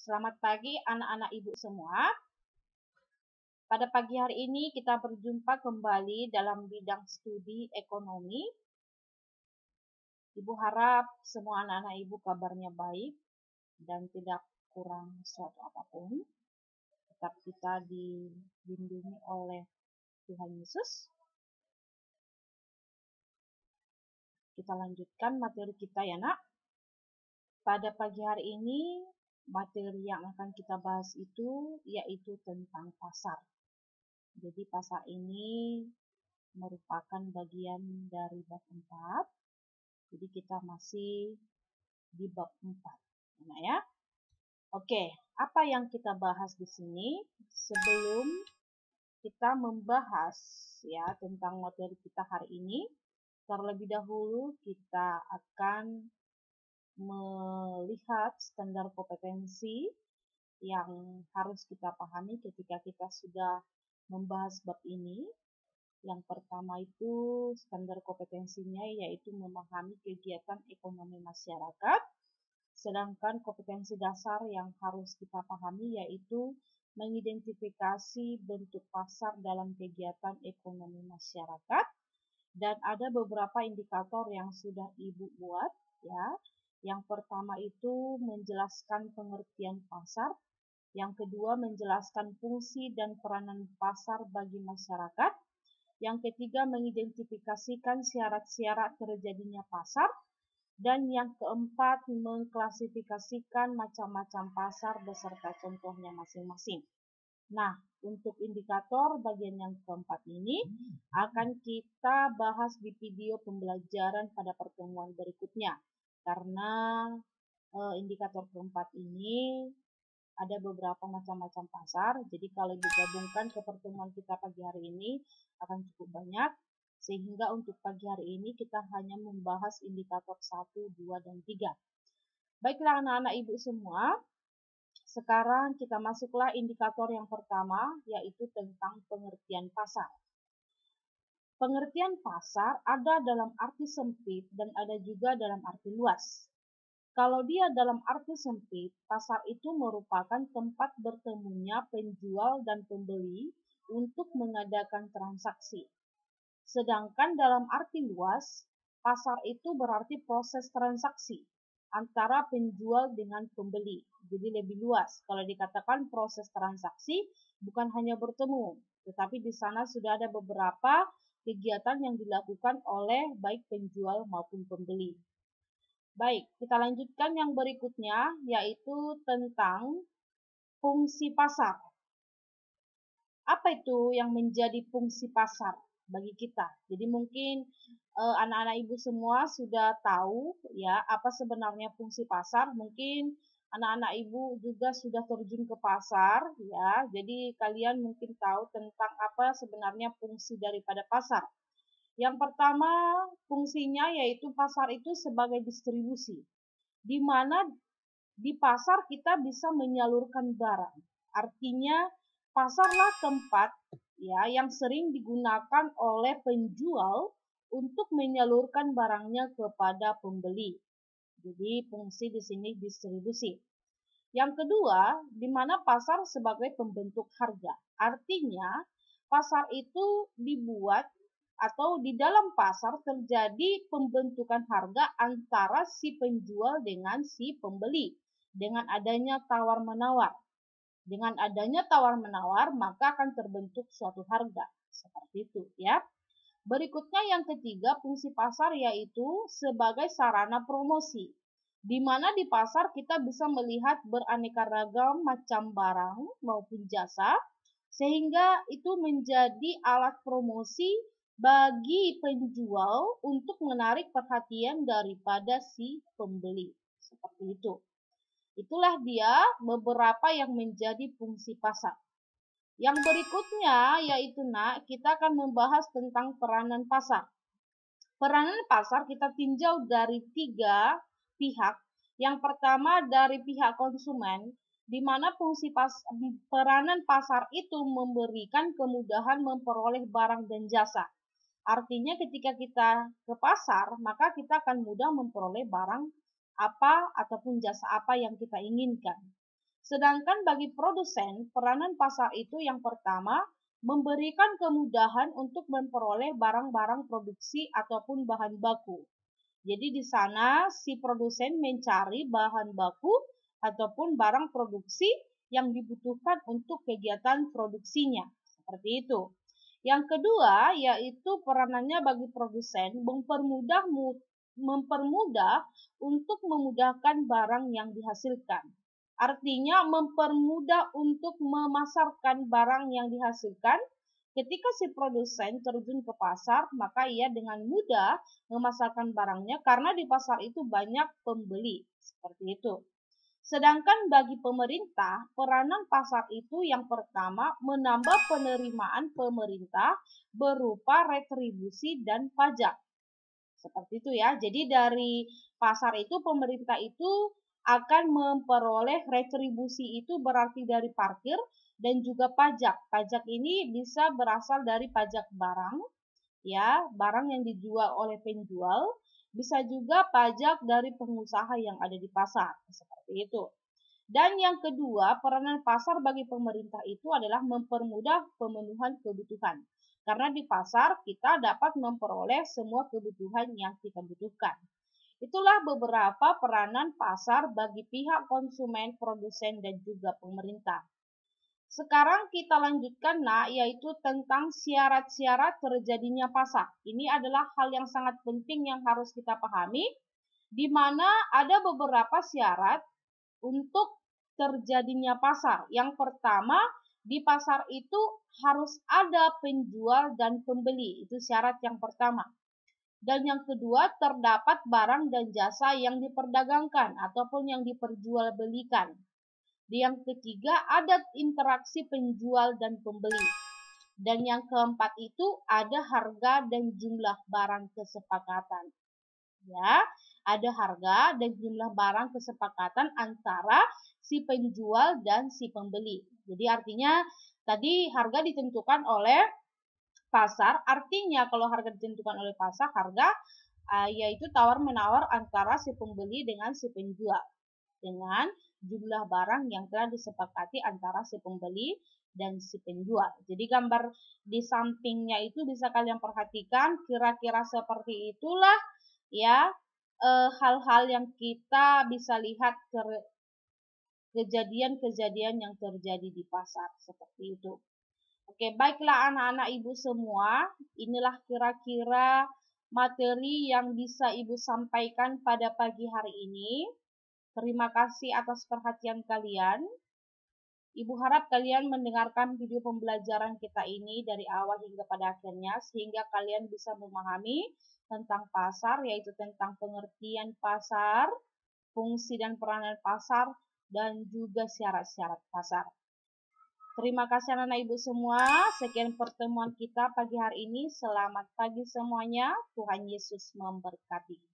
Selamat pagi anak-anak ibu semua. Pada pagi hari ini kita berjumpa kembali dalam bidang studi ekonomi. Ibu harap semua anak-anak ibu kabarnya baik dan tidak kurang suatu apapun. Tetap kita dilindungi oleh Tuhan Yesus. Kita lanjutkan materi kita ya nak. Pada pagi hari ini materi yang akan kita bahas itu yaitu tentang pasar. Jadi pasar ini merupakan bagian dari bab 4. Jadi kita masih di bab 4. Nah ya. Oke, apa yang kita bahas di sini? Sebelum kita membahas ya tentang materi kita hari ini, terlebih dahulu kita akan melihat standar kompetensi yang harus kita pahami ketika kita sudah membahas bab ini. Yang pertama itu standar kompetensinya yaitu memahami kegiatan ekonomi masyarakat. Sedangkan kompetensi dasar yang harus kita pahami yaitu mengidentifikasi bentuk pasar dalam kegiatan ekonomi masyarakat. Dan ada beberapa indikator yang sudah Ibu buat ya. Yang pertama itu menjelaskan pengertian pasar. Yang kedua menjelaskan fungsi dan peranan pasar bagi masyarakat. Yang ketiga mengidentifikasikan syarat-syarat terjadinya pasar. Dan yang keempat mengklasifikasikan macam-macam pasar beserta contohnya masing-masing. Nah, untuk indikator bagian yang keempat ini akan kita bahas di video pembelajaran pada pertemuan berikutnya. Karena indikator keempat ini ada beberapa macam-macam pasar. Jadi kalau digabungkan ke pertemuan kita pagi hari ini akan cukup banyak. Sehingga untuk pagi hari ini kita hanya membahas indikator 1, 2, dan 3. Baiklah anak-anak ibu semua. Sekarang kita masuklah indikator yang pertama yaitu tentang pengertian pasar. Pengertian pasar ada dalam arti sempit dan ada juga dalam arti luas. Kalau dia dalam arti sempit, pasar itu merupakan tempat bertemunya penjual dan pembeli untuk mengadakan transaksi. Sedangkan dalam arti luas, pasar itu berarti proses transaksi antara penjual dengan pembeli. Jadi lebih luas. Kalau dikatakan proses transaksi, bukan hanya bertemu, tetapi di sana sudah ada beberapa kegiatan yang dilakukan oleh baik penjual maupun pembeli. Baik, kita lanjutkan yang berikutnya, yaitu tentang fungsi pasar. Apa itu yang menjadi fungsi pasar bagi kita? Jadi mungkin anak-anak ibu semua sudah tahu ya apa sebenarnya fungsi pasar. Mungkin anak-anak ibu juga sudah terjun ke pasar ya. Jadi kalian mungkin tahu tentang apa sebenarnya fungsi daripada pasar. Yang pertama fungsinya yaitu pasar itu sebagai distribusi, di mana di pasar kita bisa menyalurkan barang. Artinya pasarlah tempat ya yang sering digunakan oleh penjual untuk menyalurkan barangnya kepada pembeli. Jadi fungsi di sini distribusi. Yang kedua, di mana pasar sebagai pembentuk harga. Artinya pasar itu dibuat atau di dalam pasar terjadi pembentukan harga antara si penjual dengan si pembeli dengan adanya tawar-menawar. Dengan adanya tawar-menawar maka akan terbentuk suatu harga. Seperti itu ya. Berikutnya yang ketiga fungsi pasar yaitu sebagai sarana promosi. Di mana di pasar kita bisa melihat beraneka ragam macam barang maupun jasa sehingga itu menjadi alat promosi bagi penjual untuk menarik perhatian daripada si pembeli. Seperti itu. Itulah dia beberapa yang menjadi fungsi pasar. Yang berikutnya yaitu kita akan membahas tentang peranan pasar. Peranan pasar kita tinjau dari 3 pihak. Yang pertama dari pihak konsumen, di mana fungsi peranan pasar itu memberikan kemudahan memperoleh barang dan jasa. Artinya ketika kita ke pasar, maka kita akan mudah memperoleh barang apa ataupun jasa apa yang kita inginkan. Sedangkan bagi produsen, peranan pasar itu yang pertama, memberikan kemudahan untuk memperoleh barang-barang produksi ataupun bahan baku. Jadi di sana si produsen mencari bahan baku ataupun barang produksi yang dibutuhkan untuk kegiatan produksinya. Seperti itu. Yang kedua yaitu peranannya bagi produsen mempermudah untuk memudahkan barang yang dihasilkan. Artinya mempermudah untuk memasarkan barang yang dihasilkan. Ketika si produsen terjun ke pasar, maka ia dengan mudah memasarkan barangnya karena di pasar itu banyak pembeli. Seperti itu. Sedangkan bagi pemerintah, peranan pasar itu yang pertama menambah penerimaan pemerintah berupa retribusi dan pajak. Seperti itu ya. Jadi dari pasar itu pemerintah itu akan memperoleh retribusi, itu berarti dari parkir dan juga pajak. Pajak ini bisa berasal dari pajak barang, ya, barang yang dijual oleh penjual, bisa juga pajak dari pengusaha yang ada di pasar, seperti itu. Dan yang kedua, peranan pasar bagi pemerintah itu adalah mempermudah pemenuhan kebutuhan. Karena di pasar kita dapat memperoleh semua kebutuhan yang kita butuhkan. Itulah beberapa peranan pasar bagi pihak konsumen, produsen, dan juga pemerintah. Sekarang kita lanjutkan, yaitu tentang syarat-syarat terjadinya pasar. Ini adalah hal yang sangat penting yang harus kita pahami, di mana ada beberapa syarat untuk terjadinya pasar. Yang pertama, di pasar itu harus ada penjual dan pembeli. Itu syarat yang pertama. Dan yang kedua, terdapat barang dan jasa yang diperdagangkan ataupun yang diperjualbelikan. Yang ketiga, ada interaksi penjual dan pembeli. Dan yang keempat itu ada harga dan jumlah barang kesepakatan. Ya, ada harga dan jumlah barang kesepakatan antara si penjual dan si pembeli. Jadi artinya tadi harga ditentukan oleh pasar, artinya kalau harga ditentukan oleh pasar, harga yaitu tawar-menawar antara si pembeli dengan si penjual dengan jumlah barang yang telah disepakati antara si pembeli dan si penjual. Jadi gambar di sampingnya itu bisa kalian perhatikan, kira-kira seperti itulah ya hal-hal yang kita bisa lihat kejadian-kejadian yang terjadi di pasar seperti itu. Oke, baiklah anak-anak ibu semua, inilah kira-kira materi yang bisa ibu sampaikan pada pagi hari ini. Terima kasih atas perhatian kalian. Ibu harap kalian mendengarkan video pembelajaran kita ini dari awal hingga pada akhirnya, sehingga kalian bisa memahami tentang pasar, yaitu tentang pengertian pasar, fungsi dan peranan pasar, dan juga syarat-syarat pasar. Terima kasih anak-anak ibu semua. Sekian pertemuan kita pagi hari ini. Selamat pagi semuanya. Tuhan Yesus memberkati.